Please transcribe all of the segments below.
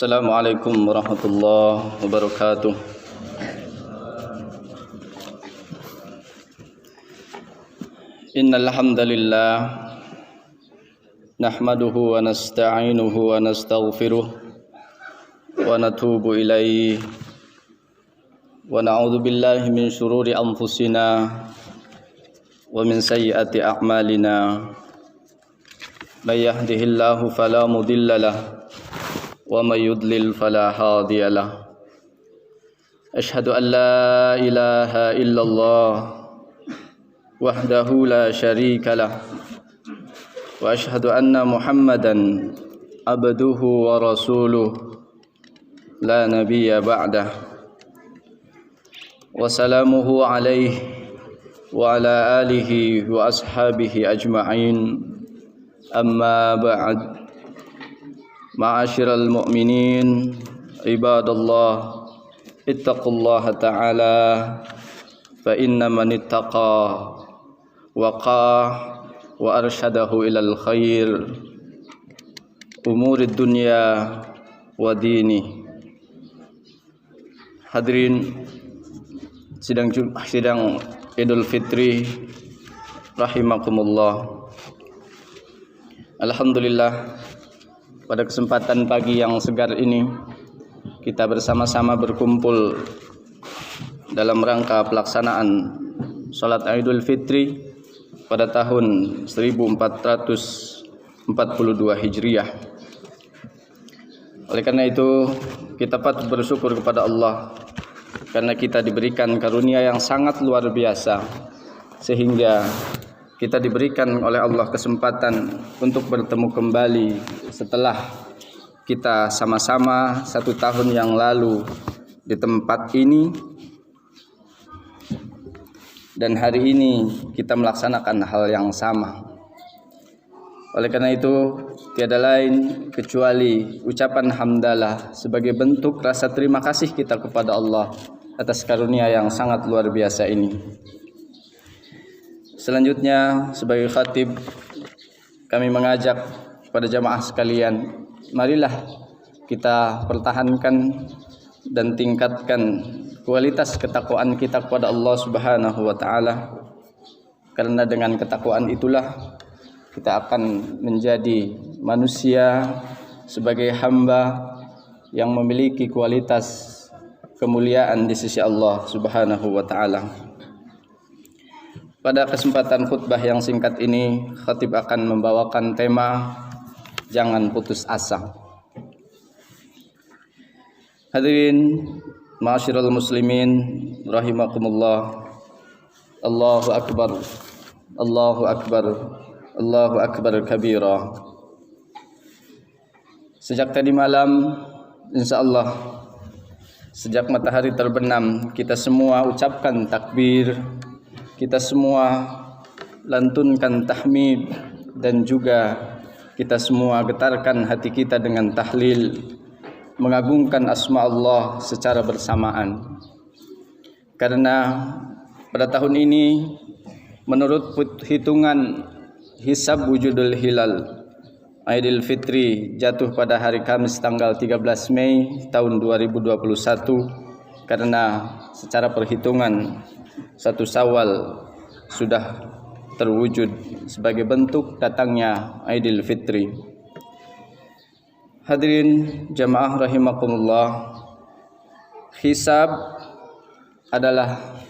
Assalamualaikum warahmatullahi wabarakatuh. Innal hamdalillah nahmaduhu wa nasta'inuhu wa nastaghfiruh wa natubu ilaihi wa na'udzu billahi min shururi anfusina wa min sayyiati a'malina. May yahdihillahu fala mudilla lahu wa may yudlil fala hadiya lahu. Asyhadu an la ilaha illallah wahdahu la syarika lah wa asyhadu anna Muhammadan abduhu wa rasuluh la nabiyya ba'dah wa salamuhu alaihi wa ala alihi wa ashabihi ajma'in. Amma ba'd. Ma'asyiral mu'minin ibadallah, ittaqullaha ta'ala fa inna man ittaqa waqah wa arsyadahu ilal khair umurid dunya wa dini. Hadirin sidang Idul Fitri rahimakumullah. Alhamdulillah, pada kesempatan pagi yang segar ini kita bersama-sama berkumpul dalam rangka pelaksanaan salat Idul Fitri pada tahun 1442 Hijriah. Oleh karena itu kita patut bersyukur kepada Allah karena kita diberikan karunia yang sangat luar biasa, sehingga kita diberikan oleh Allah kesempatan untuk bertemu kembali setelah kita sama-sama 1 tahun yang lalu di tempat ini, dan hari ini kita melaksanakan hal yang sama. Oleh karena itu tiada lain kecuali ucapan hamdalah sebagai bentuk rasa terima kasih kita kepada Allah atas karunia yang sangat luar biasa ini. Selanjutnya sebagai khatib, kami mengajak kepada jamaah sekalian, marilah kita pertahankan dan tingkatkan kualitas ketakwaan kita kepada Allah Subhanahu wa taala. Karena dengan ketakwaan itulah kita akan menjadi manusia sebagai hamba yang memiliki kualitas kemuliaan di sisi Allah Subhanahu wa taala. Pada kesempatan khutbah yang singkat ini, khatib akan membawakan tema jangan putus asa. Hadirin ma'asyiral muslimin rahimakumullah. Allahu akbar, Allahu akbar, Allahu akbar kabira. Sejak tadi malam, insyaallah sejak matahari terbenam, kita semua ucapkan takbir, kita semua lantunkan tahmid, dan juga kita semua getarkan hati kita dengan tahlil, mengagungkan asma Allah secara bersamaan. Karena pada tahun ini menurut hitungan hisab wujudul hilal, Idul Fitri jatuh pada hari Kamis tanggal 13 Mei tahun 2021, karena secara perhitungan 1 Syawal sudah terwujud sebagai bentuk datangnya Idul Fitri. Hadirin jamaah rahimakumullah, hisab adalah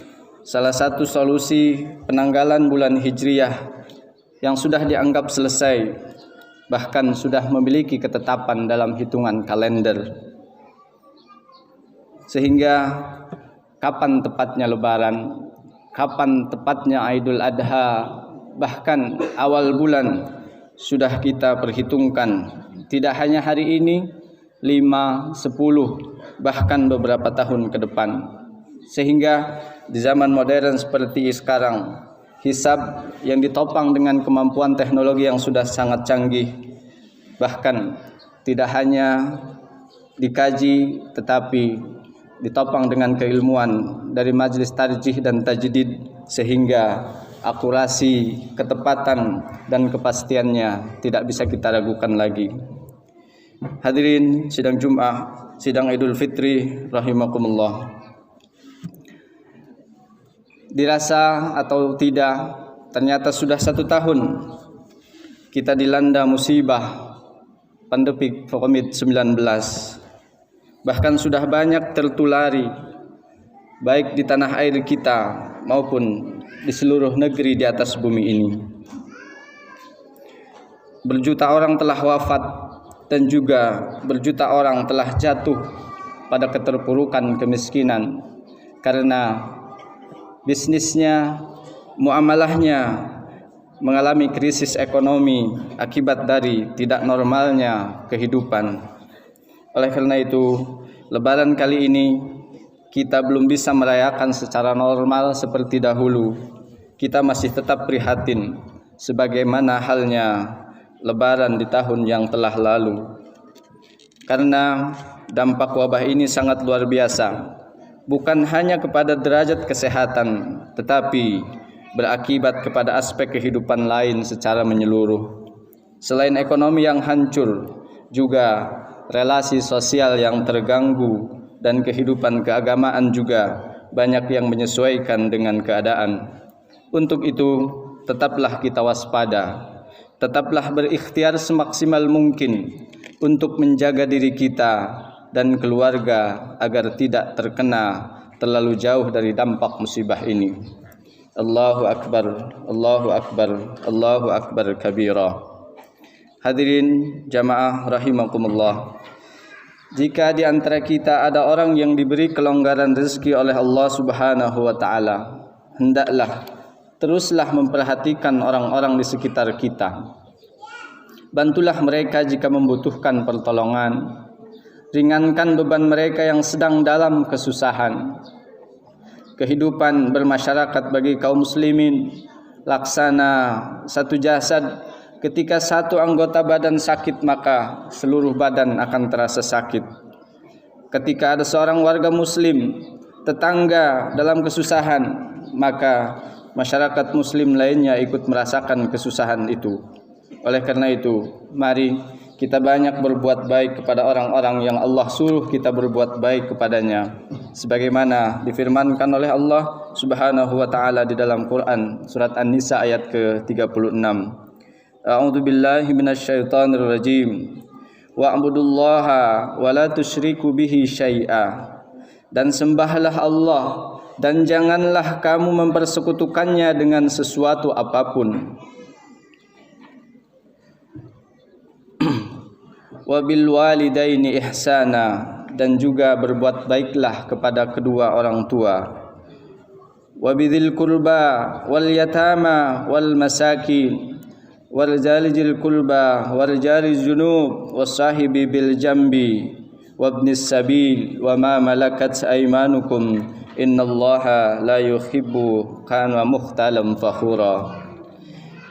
salah satu solusi penanggalan bulan Hijriah yang sudah dianggap selesai, bahkan sudah memiliki ketetapan dalam hitungan kalender. Sehingga kapan tepatnya Lebaran, kapan tepatnya Idul Adha, bahkan awal bulan sudah kita perhitungkan. Tidak hanya hari ini, 5, 10, bahkan beberapa tahun ke depan. Sehingga di zaman modern seperti sekarang, hisab yang ditopang dengan kemampuan teknologi yang sudah sangat canggih, bahkan tidak hanya dikaji tetapi ditopang dengan keilmuan dari majelis tarjih dan tajdid, sehingga akurasi, ketepatan dan kepastiannya tidak bisa kita ragukan lagi. Hadirin sidang Jumat, sidang Idul Fitri rahimakumullah. Dirasa atau tidak, ternyata sudah 1 tahun kita dilanda musibah pandemi COVID-19. Bahkan sudah banyak tertulari, baik di tanah air kita maupun di seluruh negeri di atas bumi ini. Berjuta orang telah wafat dan juga berjuta orang telah jatuh pada keterpurukan kemiskinan karena bisnisnya, muamalahnya mengalami krisis ekonomi akibat dari tidak normalnya kehidupan. Oleh karena itu, Lebaran kali ini kita belum bisa merayakan secara normal seperti dahulu. Kita masih tetap prihatin sebagaimana halnya Lebaran di tahun yang telah lalu. Karena dampak wabah ini sangat luar biasa. Bukan hanya kepada derajat kesehatan, tetapi berakibat kepada aspek kehidupan lain secara menyeluruh. Selain ekonomi yang hancur, juga relasi sosial yang terganggu dan kehidupan keagamaan juga banyak yang menyesuaikan dengan keadaan. Untuk itu, tetaplah kita waspada. Tetaplah berikhtiar semaksimal mungkin untuk menjaga diri kita dan keluarga agar tidak terkena terlalu jauh dari dampak musibah ini. Allahu Akbar, Allahu Akbar, Allahu Akbar kabira. Hadirin jamaah rahimakumullah. Jika di antara kita ada orang yang diberi kelonggaran rezeki oleh Allah Subhanahu wa taala, hendaklah teruslah memperhatikan orang-orang di sekitar kita. Bantulah mereka jika membutuhkan pertolongan. Ringankan beban mereka yang sedang dalam kesusahan. Kehidupan bermasyarakat bagi kaum muslimin laksana satu jasad. Ketika satu anggota badan sakit, maka seluruh badan akan terasa sakit. Ketika ada seorang warga muslim, tetangga dalam kesusahan, maka masyarakat muslim lainnya ikut merasakan kesusahan itu. Oleh karena itu, mari kita banyak berbuat baik kepada orang-orang yang Allah suruh kita berbuat baik kepadanya, sebagaimana difirmankan oleh Allah Subhanahu wa taala di dalam Quran surat An-Nisa ayat ke-36. A'udzu billahi minasyaitonir rajim. Wa'budullaha wa la tusyriku bihi syai'a. Dan sembahlah Allah dan janganlah kamu mempersekutukannya dengan sesuatu apapun. Wabil walidaini ihsana, dan juga berbuat baiklah kepada kedua orang tua. Wabidzil qurba wal yatama wal masakin wal jarijil qurba wal jariz junub wasahibi bil jambi wabnis sabil wa ma malakat aymanukum innallaha la yuhibbu kana mukhtalam fakhura.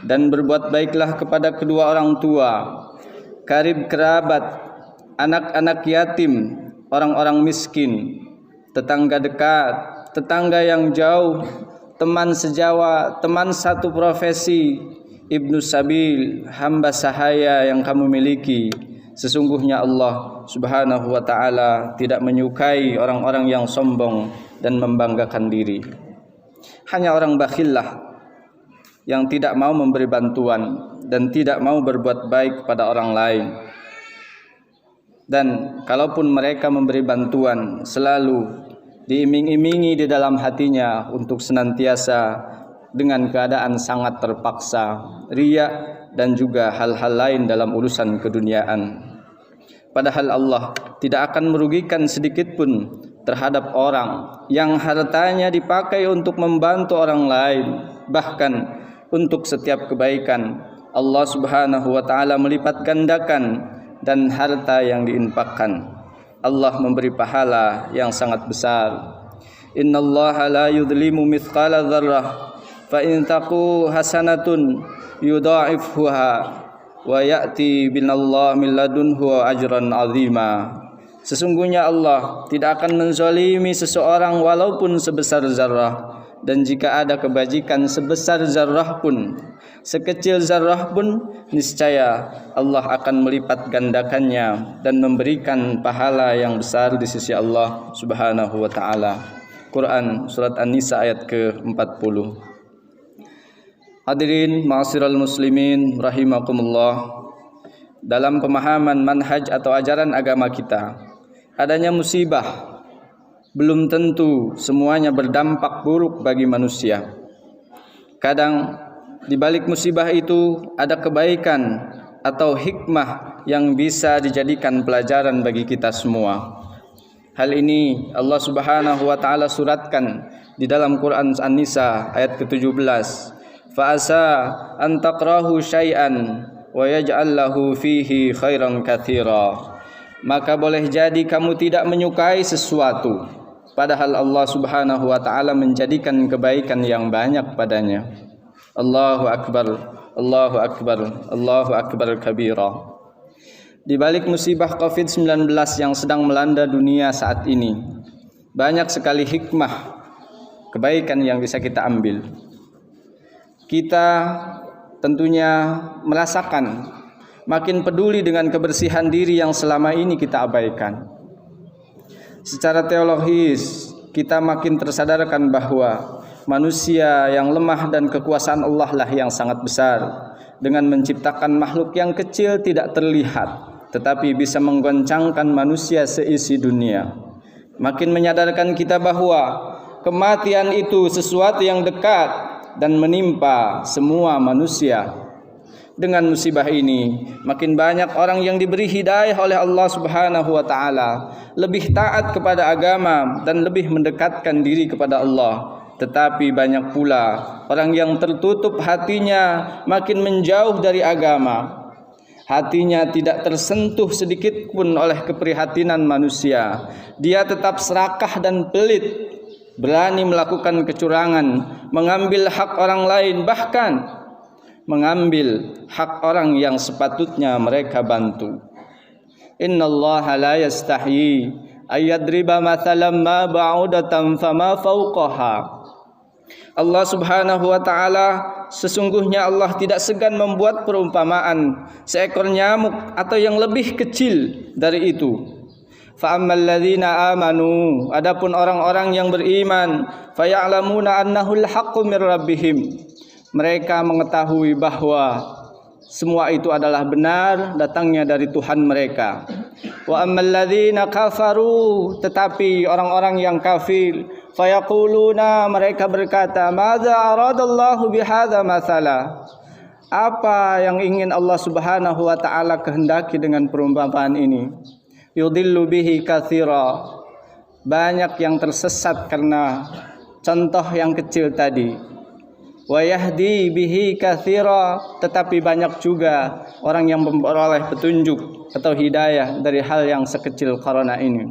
Dan berbuat baiklah kepada kedua orang tua, karib kerabat, anak-anak yatim, orang-orang miskin, tetangga dekat, tetangga yang jauh, teman sejawa, teman satu profesi, ibnu sabil, hamba sahaya yang kamu miliki. Sesungguhnya Allah Subhanahu wa taala tidak menyukai orang-orang yang sombong dan membanggakan diri. Hanya orang bakhillah yang tidak mau memberi bantuan dan tidak mau berbuat baik kepada orang lain. Dan kalaupun mereka memberi bantuan, selalu diiming-imingi di dalam hatinya untuk senantiasa dengan keadaan sangat terpaksa, riya dan juga hal-hal lain dalam urusan keduniaan. Padahal Allah tidak akan merugikan sedikit pun terhadap orang yang hartanya dipakai untuk membantu orang lain. Bahkan untuk setiap kebaikan Allah Subhanahu wa taala melipat gandakan, dan harta yang diinfakkan Allah memberi pahala yang sangat besar. Innallaha la yudlimu mithqala dzarrah fa in taqu hasanatun yudha'ifha wa ya'ti binallahi min ladunhu ajran 'azima. Sesungguhnya Allah tidak akan menzalimi seseorang walaupun sebesar zarrah. dan jika ada kebajikan sebesar zarrah pun, sekecil zarrah pun, niscaya Allah akan melipat gandakannya dan memberikan pahala yang besar di sisi Allah Subhanahu wa taala. Quran surat An-Nisa ayat ke-40. Hadirin ma'asyiral muslimin rahimakumullah. Dalam pemahaman manhaj atau ajaran agama kita, adanya musibah belum tentu semuanya berdampak buruk bagi manusia. Kadang di balik musibah itu ada kebaikan atau hikmah yang bisa dijadikan pelajaran bagi kita semua. Hal ini Allah Subhanahu wa taala suratkan di dalam Quran An-Nisa ayat ke-17. Fa'asa an taqrahu syai'an wa yaj'al lahu fihi khairan katsira. Maka boleh jadi kamu tidak menyukai sesuatu, padahal Allah Subhanahu wa taala menjadikan kebaikan yang banyak padanya. Allahu akbar, Allahu akbar, Allahu akbar kabira. Di balik musibah Covid-19 yang sedang melanda dunia saat ini, banyak sekali hikmah kebaikan yang bisa kita ambil. Kita tentunya merasakan makin peduli dengan kebersihan diri yang selama ini kita abaikan. Secara teologis kita makin tersadarkan bahwa manusia yang lemah dan kekuasaan Allah lah yang sangat besar, dengan menciptakan makhluk yang kecil tidak terlihat tetapi bisa menggoncangkan manusia seisi dunia. Makin menyadarkan kita bahwa kematian itu sesuatu yang dekat dan menimpa semua manusia. Dengan musibah ini, makin banyak orang yang diberi hidayah oleh Allah Subhanahu wa taala, lebih taat kepada agama dan lebih mendekatkan diri kepada Allah. Tetapi banyak pula orang yang tertutup hatinya, makin menjauh dari agama. Hatinya tidak tersentuh sedikit pun oleh keprihatinan manusia. Dia tetap serakah dan pelit, berani melakukan kecurangan, mengambil hak orang lain, bahkan mengambil hak orang yang sepatutnya mereka bantu. Innallaha la yastahyi ayadriba mathalan ma ba'udatan fama fawqaha. Allah Subhanahu wa taala, sesungguhnya Allah tidak segan membuat perumpamaan seekor nyamuk atau yang lebih kecil dari itu. Fa ammal ladzina amanu, adapun orang-orang yang beriman, faya'lamuna annahu al-haqqu mir rabbihim, mereka mengetahui bahwa semua itu adalah benar datangnya dari Tuhan mereka. Wa ammal ladzina kafaru, tetapi orang-orang yang kafir, fayaquluna, mereka berkata, madza aradallahu bihadza mathala, apa yang ingin Allah Subhanahu wa taala kehendaki dengan perumpamaan ini? Yudillu bihi katsira, banyak yang tersesat karena contoh yang kecil tadi. Wa yahdi bihi katsira, tetapi banyak juga orang yang memperoleh petunjuk atau hidayah dari hal yang sekecil corona ini.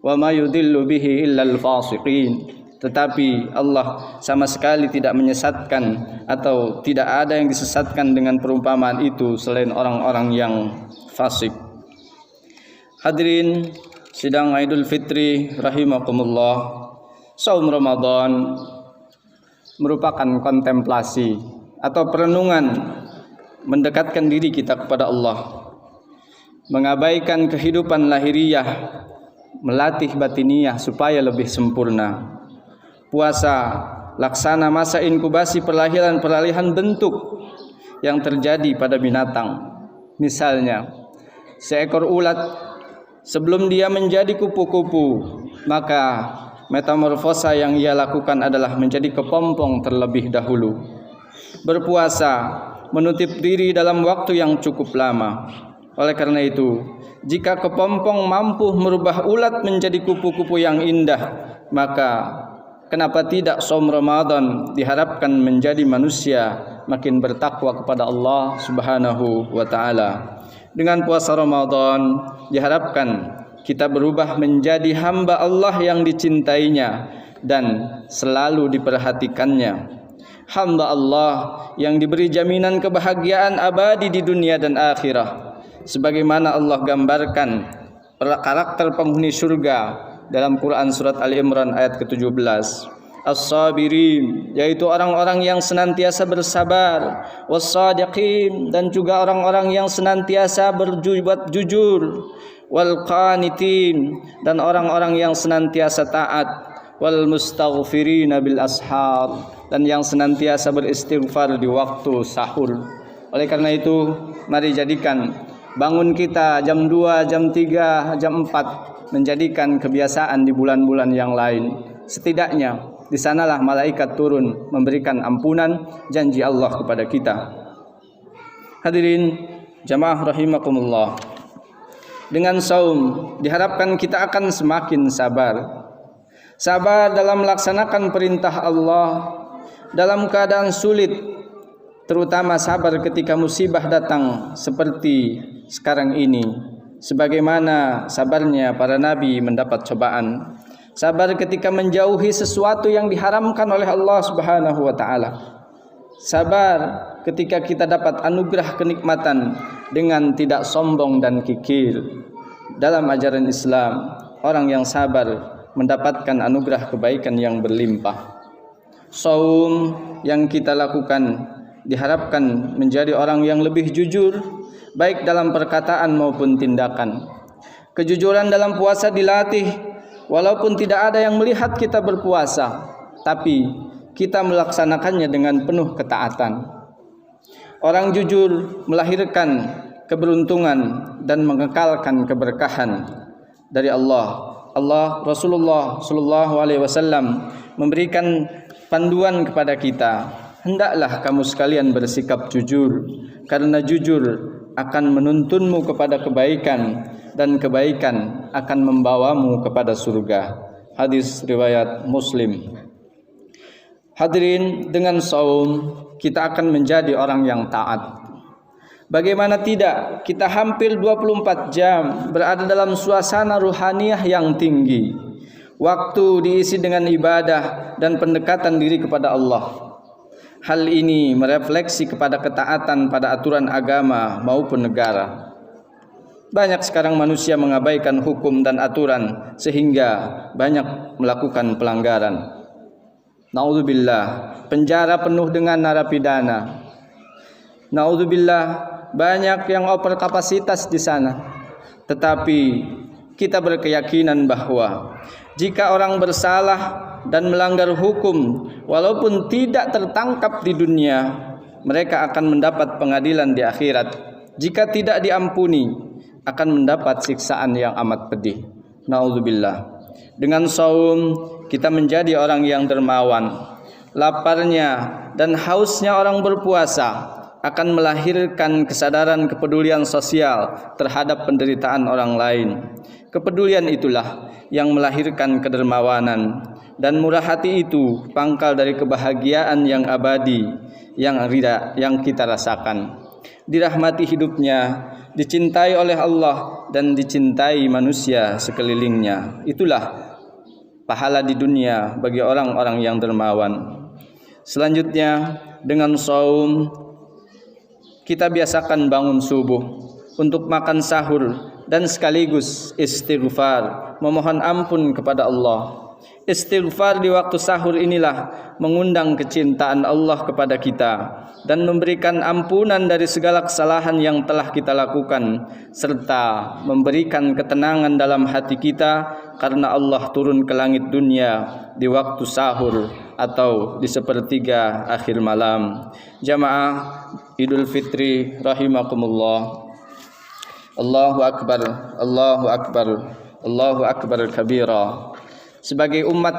Wa ma yudillu bihi illal fasiqin, tetapi Allah sama sekali tidak menyesatkan atau tidak ada yang disesatkan dengan perumpamaan itu selain orang-orang yang fasik. Hadirin sidang Idul Fitri rahimakumullah, saum Ramadan merupakan kontemplasi atau perenungan mendekatkan diri kita kepada Allah, mengabaikan kehidupan lahiriah, melatih batiniyah supaya lebih sempurna. Puasa laksana masa inkubasi peralihan bentuk yang terjadi pada binatang. Misalnya, seekor ulat sebelum dia menjadi kupu-kupu, maka metamorfosa yang ia lakukan adalah menjadi kepompong terlebih dahulu. Berpuasa menutup diri dalam waktu yang cukup lama. Oleh karena itu, jika kepompong mampu merubah ulat menjadi kupu-kupu yang indah, maka kenapa tidak saum Ramadan diharapkan menjadi manusia makin bertakwa kepada Allah Subhanahu wa taala. Dengan puasa Ramadan diharapkan kita berubah menjadi hamba Allah yang dicintainya dan selalu diperhatikannya. Hamba Allah yang diberi jaminan kebahagiaan abadi di dunia dan akhirah. Sebagaimana Allah gambarkan karakter penghuni surga dalam Quran surat Ali Imran ayat ke-17. as-sabirin, yaitu orang-orang yang senantiasa bersabar, was-sadiqin, dan juga orang-orang yang senantiasa berbuat jujur, wal qanitin, dan orang-orang yang senantiasa taat, wal mustaghfirina bil ashar, dan yang senantiasa beristighfar di waktu sahur. Oleh karena itu, mari jadikan bangun kita jam 2, jam 3, jam 4 menjadikan kebiasaan di bulan-bulan yang lain. Setidaknya di sanalah malaikat turun memberikan ampunan janji Allah kepada kita. Hadirin jamaah rahimakumullah. Dengan saum diharapkan kita akan semakin sabar. Sabar dalam melaksanakan perintah Allah dalam keadaan sulit, terutama sabar ketika musibah datang seperti sekarang ini, sebagaimana sabarnya para nabi mendapat cobaan. Sabar ketika menjauhi sesuatu yang diharamkan oleh Allah Subhanahu wa taala. Sabar ketika kita dapat anugerah kenikmatan dengan tidak sombong dan kikir. Dalam ajaran Islam, orang yang sabar mendapatkan anugerah kebaikan yang berlimpah. Saum yang kita lakukan diharapkan menjadi orang yang lebih jujur, baik dalam perkataan maupun tindakan. Kejujuran dalam puasa dilatih. Walaupun tidak ada yang melihat kita berpuasa, tapi kita melaksanakannya dengan penuh ketaatan. Orang jujur melahirkan keberuntungan dan mengekalkan keberkahan dari Allah. Rasulullah Shallallahu Alaihi Wasallam memberikan panduan kepada kita. Hendaklah kamu sekalian bersikap jujur, karena jujur akan menuntunmu kepada kebaikan, dan kebaikan akan membawamu kepada surga. Hadis riwayat Muslim. Hadirin, dengan saum kita akan menjadi orang yang taat. Bagaimana tidak, kita hampir 24 jam berada dalam suasana ruhaniyah yang tinggi. Waktu diisi dengan ibadah dan pendekatan diri kepada Allah. Hal ini merefleksi kepada ketaatan pada aturan agama maupun negara. Banyak sekarang manusia mengabaikan hukum dan aturan sehingga banyak melakukan pelanggaran. Naudzubillah, penjara penuh dengan narapidana. Naudzubillah, banyak yang over kapasitas di sana. Tetapi kita berkeyakinan bahwa jika orang bersalah dan melanggar hukum, walaupun tidak tertangkap di dunia, mereka akan mendapat pengadilan di akhirat. Jika tidak diampuni, akan mendapat siksaan yang amat pedih. Naudzubillah. Dengan saum kita menjadi orang yang dermawan. Laparnya dan hausnya orang berpuasa akan melahirkan kesadaran kepedulian sosial terhadap penderitaan orang lain. Kepedulian itulah yang melahirkan kedermawanan, dan murah hati itu pangkal dari kebahagiaan yang abadi yang kita rasakan. Dirahmati hidupnya, dicintai oleh Allah, dan dicintai manusia sekelilingnya. Itulah pahala di dunia bagi orang-orang yang dermawan. Selanjutnya, dengan saum kita biasakan bangun subuh untuk makan sahur dan sekaligus istighfar, memohon ampun kepada Allah. Istighfar di waktu sahur inilah mengundang kecintaan Allah kepada kita dan memberikan ampunan dari segala kesalahan yang telah kita lakukan, serta memberikan ketenangan dalam hati kita karena Allah turun ke langit dunia di waktu sahur atau di sepertiga akhir malam. Jamaah Idul Fitri rahimakumullah. Allahu akbar, Allahu akbar, Allahu akbar kabira. Sebagai umat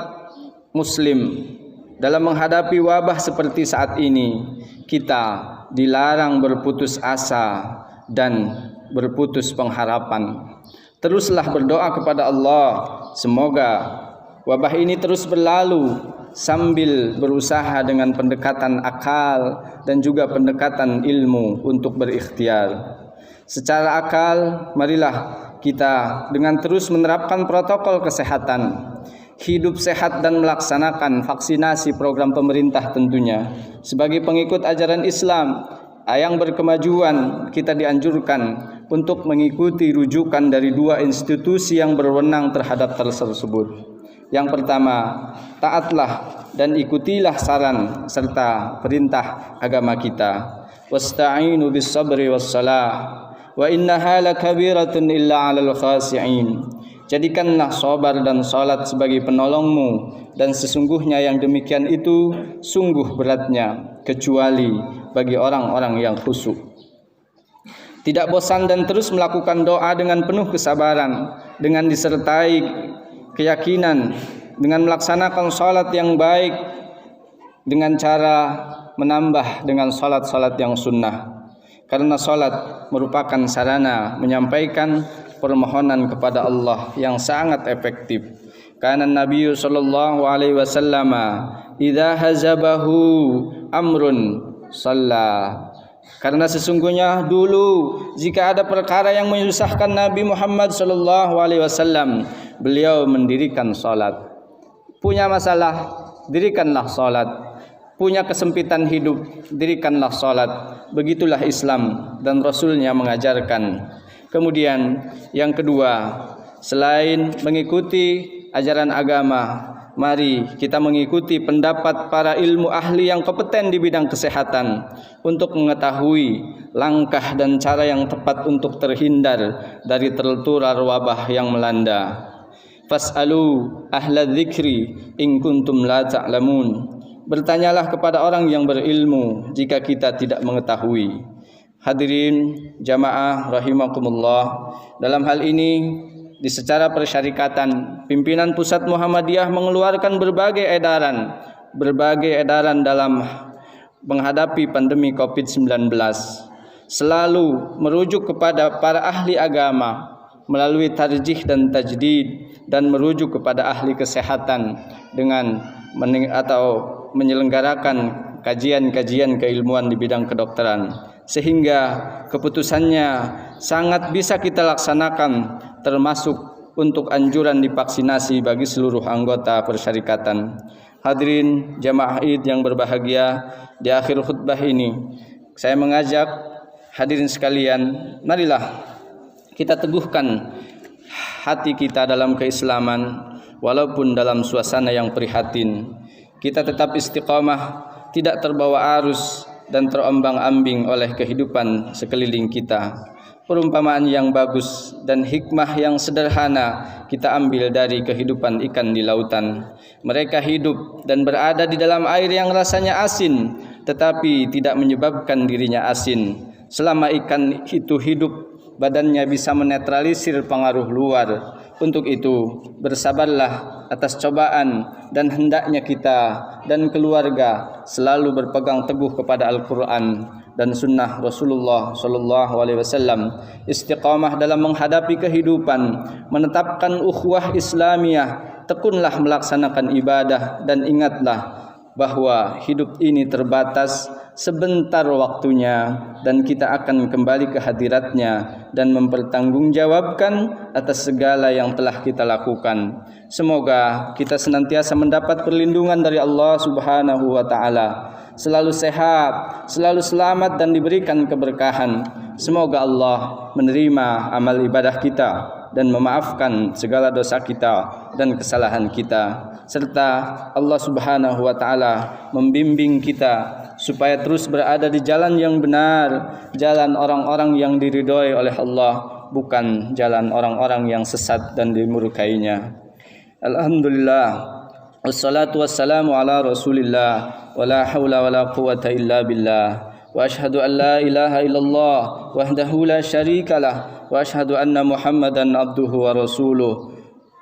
muslim, dalam menghadapi wabah seperti saat ini, kita dilarang berputus asa dan berputus pengharapan. Teruslah berdoa kepada Allah, semoga wabah ini terus berlalu sambil berusaha dengan pendekatan akal dan juga pendekatan ilmu untuk berikhtiar. Secara akal, marilah kita dengan terus menerapkan protokol kesehatan, hidup sehat dan melaksanakan vaksinasi program pemerintah tentunya. Sebagai pengikut ajaran Islam yang berkemajuan, kita dianjurkan untuk mengikuti rujukan dari dua institusi yang berwenang terhadap tersebut. Yang pertama, taatlah dan ikutilah saran serta perintah agama kita. Wasta'inu bis sabri was salah wa innaha lakabiratun illa 'alal khashi'in. Jadikanlah sabar dan salat sebagai penolongmu, dan sesungguhnya yang demikian itu sungguh beratnya kecuali bagi orang-orang yang khusyuk. Tidak bosan dan terus melakukan doa dengan penuh kesabaran, dengan disertai keyakinan, dengan melaksanakan salat yang baik, dengan cara menambah dengan salat-salat yang sunnah. Karena salat merupakan sarana menyampaikan permohonan kepada Allah yang sangat efektif. Karena Nabi sallallahu alaihi wasallam idza hazabahu amrun shalla. Karena sesungguhnya dulu jika ada perkara yang menyusahkan Nabi Muhammad sallallahu alaihi wasallam, beliau mendirikan salat. Punya masalah, dirikanlah salat. Punya kesempitan hidup, dirikanlah salat. Begitulah Islam dan Rasulnya mengajarkan. Kemudian yang kedua, selain mengikuti ajaran agama, mari kita mengikuti pendapat para ilmu ahli yang kompeten di bidang kesehatan untuk mengetahui langkah dan cara yang tepat untuk terhindar dari tertular wabah yang melanda. Fas'alu ahla dzikri in kuntum la ta'lamun. Bertanyalah kepada orang yang berilmu jika kita tidak mengetahui. Hadirin jamaah rahimakumullah, dalam hal ini di secara persyarikatan, pimpinan Pusat Muhammadiyah mengeluarkan berbagai edaran dalam menghadapi pandemi COVID-19, selalu merujuk kepada para ahli agama melalui tarjih dan tajdid, dan merujuk kepada ahli kesehatan dengan menyelenggarakan kajian-kajian keilmuan di bidang kedokteran, sehingga keputusannya sangat bisa kita laksanakan, termasuk untuk anjuran divaksinasi bagi seluruh anggota persyarikatan. Hadirin jamaah Id yang berbahagia, di akhir khutbah ini saya mengajak hadirin sekalian, marilah kita teguhkan hati kita dalam keislaman walaupun dalam suasana yang prihatin. Kita tetap istiqamah, tidak terbawa arus dan terombang-ambing oleh kehidupan sekeliling kita. Perumpamaan yang bagus dan hikmah yang sederhana kita ambil dari kehidupan ikan di lautan. Mereka hidup dan berada di dalam air yang rasanya asin, tetapi tidak menyebabkan dirinya asin. Selama ikan itu hidup, badannya bisa menetralisir pengaruh luar. Untuk itu, bersabarlah atas cobaan, dan hendaknya kita dan keluarga selalu berpegang teguh kepada Al-Quran dan sunnah Rasulullah sallallahu alaihi wasallam, istiqamah dalam menghadapi kehidupan, menetapkan ukhuwah Islamiyah, tekunlah melaksanakan ibadah, dan ingatlah bahwa hidup ini terbatas, sebentar waktunya, dan kita akan kembali ke hadiratnya dan mempertanggungjawabkan atas segala yang telah kita lakukan. Semoga kita senantiasa mendapat perlindungan dari Allah Subhanahu wa taala, selalu sehat, selalu selamat, dan diberikan keberkahan. Semoga Allah menerima amal ibadah kita dan memaafkan segala dosa kita dan kesalahan kita, serta Allah Subhanahu wa taala membimbing kita supaya terus berada di jalan yang benar, jalan orang-orang yang diridhoi oleh Allah, bukan jalan orang-orang yang sesat dan dimurkainya. Alhamdulillah, wassalatu wassalamu ala Rasulillah, wala haula wala quwata illa billah, wa ashhadu an la ilaha illallah wahdahu la syarikalah, wa ashhadu anna Muhammadan abduhu wa rasuluh.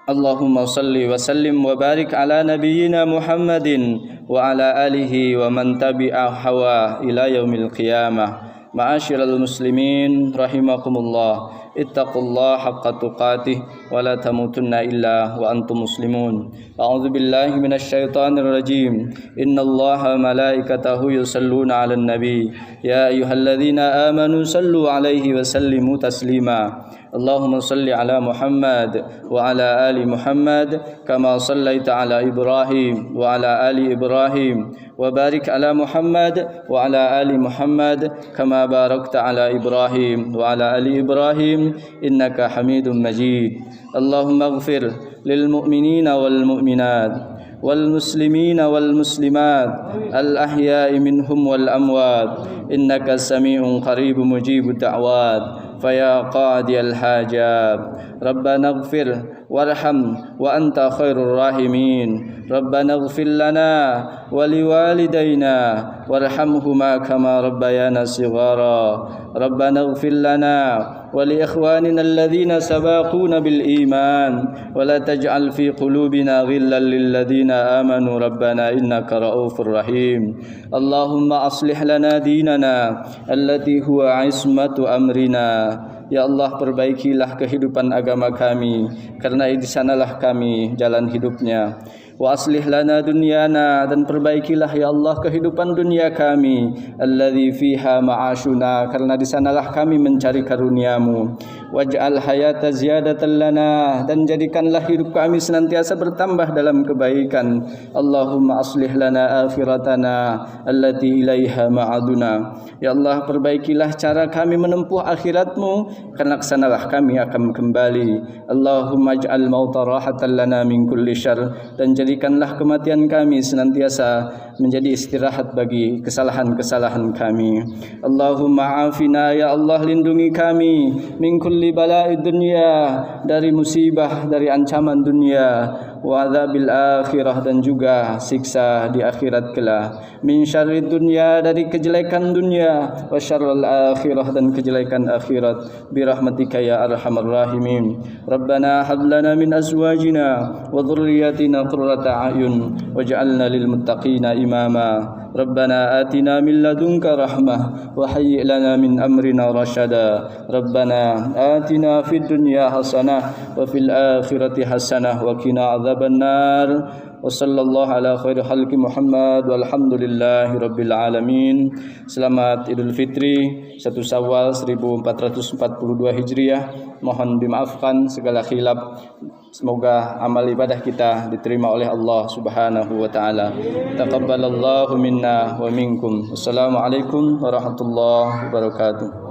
Allahumma salli wa sallim wa barik ala nabiyyina Muhammadin wa ala alihi wa man tabi'a hawa ila yaumil qiyamah. Ma'asyiral muslimin rahimakumullah, ittaqullaha haqqa tuqatih wa la tamutunna illa wa antum muslimun. A'udzu billahi minasy syaithanir rajim. Innallaha malaikatahu yusalluna 'alan nabi ya ayyuhalladzina amanu sallu 'alaihi wa sallimu taslima. اللهم صل على محمد وعلى آل محمد كما صليت على إبراهيم وعلى آل إبراهيم وبارك على محمد وعلى آل محمد كما باركت على إبراهيم وعلى آل إبراهيم إنك حميد مجيد اللهم اغفر للمؤمنين والمؤمنات والمسلمين والمسلمات الأحياء منهم والأموات إنك سميع قريب مجيب الدعوات فيا قاضي الحاجات ربنا اغفر وارحم وأنت خير الراحمين ربنا اغفر لنا ولوالدينا وارحمهما كما ربيانا صغارا ربنا اغفر لنا ولإخواننا الذين سبقونا بالإيمان ولا تجعل في قلوبنا غلا للذين آمنوا ربنا إنك رؤوف رحيم اللهم أصلح لنا ديننا التي هو عصمة أمرنا. Ya Allah, perbaikilah kehidupan agama kami, karena di sanalah kami jalan hidupnya. Wa aslih lana dunyana, dan perbaikilah ya Allah kehidupan dunia kami, alladzi fiha ma'ashuna, karena di sanalah kami mencari karunia-Mu. Waj'al hayata ziyadatan lana, dan jadikanlah hidup kami senantiasa bertambah dalam kebaikan. Allahumma aslih lana akhiratana allati ilaiha ma'aduna. Ya Allah, perbaikilah cara kami menempuh akhirat-Mu, karena kesanalah kami akan kembali. Allahumma ij'al mauta rahatan lana min kulli syarr, dan jadikanlah kematian kami senantiasa menjadi istirahat bagi kesalahan-kesalahan kami. Allahumma afina, ya Allah, lindungi kami min kulli bala'i dunya, dari musibah, dari ancaman dunia, wa adzabil akhirah, dan juga siksa di akhirat kelak. Min syarri dunya, dari kejelekan dunia, wa syarril akhirah, dan kejelekan akhirat. Birahmatika ya arhamar rahimin. Rabbana hab lana min azwajina wa dhurriyyatina qurrata a'yun waj'alna lil muttaqina imama. Rabbana atina min ladunka rahmah wa hayyi' lana min amrina rashada. Rabbana atina fid dunya hasanah wa fil akhirati hasanah wa qina adzaban nar. Wa sallallahu ala khairi khalqi Muhammad walhamdulillahi rabbil alamin. Selamat Idul Fitri 1 Syawal 1442 Hijriah. Mohon dimaafkan segala khilaf. Semoga amal ibadah kita diterima oleh Allah Subhanahu wa taala. Taqabbalallahu minna wa minkum. Wassalamualaikum warahmatullahi wabarakatuh.